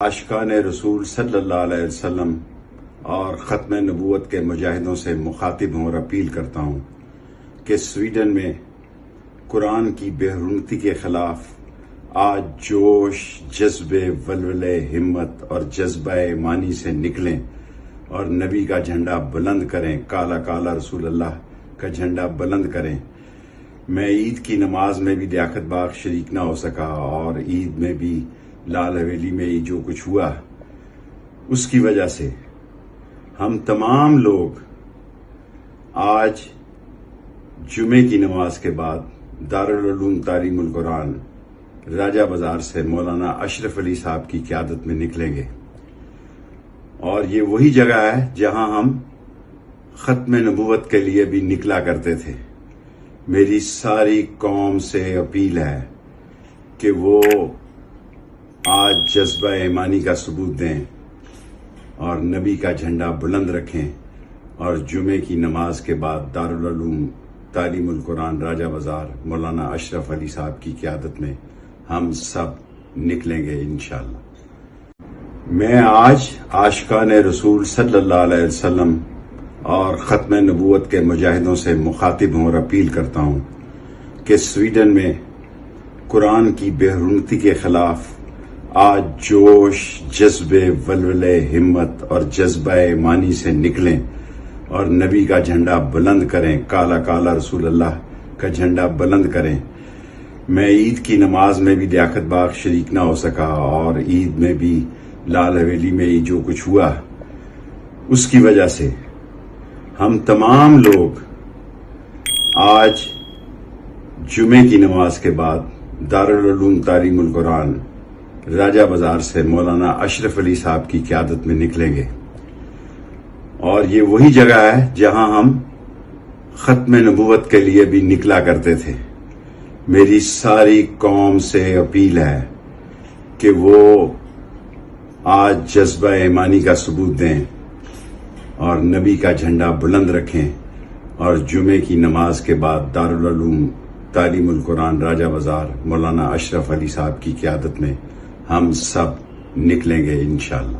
عاشقان رسول صلی اللہ علیہ وسلم اور ختم نبوت کے مجاہدوں سے مخاطب ہوں اور اپیل کرتا ہوں کہ سویڈن میں قرآن کی بے حرمتی کے خلاف آج جوش، جذبے، ولولے، ہمت اور جذبہ ایمانی سے نکلیں اور نبی کا جھنڈا بلند کریں، کالا کالا رسول اللہ کا جھنڈا بلند کریں۔ میں عید کی نماز میں بھی لیاقت باغ شریک نہ ہو سکا اور عید میں بھی لال حویلی میں ہی جو کچھ ہوا اس کی وجہ سے ہم تمام لوگ آج جمعے کی نماز کے بعد دارالعلوم تعلیم القرآن راجہ بازار سے مولانا اشرف علی صاحب کی قیادت میں نکلیں گے، اور یہ وہی جگہ ہے جہاں ہم ختم نبوت کے لیے بھی نکلا کرتے تھے۔ میری ساری قوم سے اپیل ہے کہ وہ آج جذبہ ایمانی کا ثبوت دیں اور نبی کا جھنڈا بلند رکھیں، اور جمعے کی نماز کے بعد دارالعلوم تعلیم القرآن راجہ بازار مولانا اشرف علی صاحب کی قیادت میں ہم سب نکلیں گے انشاءاللہ۔ میں آج عاشقان رسول صلی اللہ علیہ وسلم اور ختم نبوت کے مجاہدوں سے مخاطب ہوں اور اپیل کرتا ہوں کہ سویڈن میں قرآن کی بے حرمتی کے خلاف آج جوش، جذبے، ولولے، ہمت اور جذبہ ایمانی سے نکلیں اور نبی کا جھنڈا بلند کریں، کالا کالا رسول اللہ کا جھنڈا بلند کریں۔ میں عید کی نماز میں بھی لیاقت باغ شریک نہ ہو سکا اور عید میں بھی لال حویلی میں ہی جو کچھ ہوا اس کی وجہ سے ہم تمام لوگ آج جمعے کی نماز کے بعد دارالعلوم تعلیم القرآن راجہ بازار سے مولانا اشرف علی صاحب کی قیادت میں نکلیں گے، اور یہ وہی جگہ ہے جہاں ہم ختم نبوت کے لیے بھی نکلا کرتے تھے۔ میری ساری قوم سے اپیل ہے کہ وہ آج جذبہ ایمانی کا ثبوت دیں اور نبی کا جھنڈا بلند رکھیں، اور جمعے کی نماز کے بعد دارالعلوم تعلیم القرآن راجہ بازار مولانا اشرف علی صاحب کی قیادت میں ہم سب نکلیں گے انشاءاللہ۔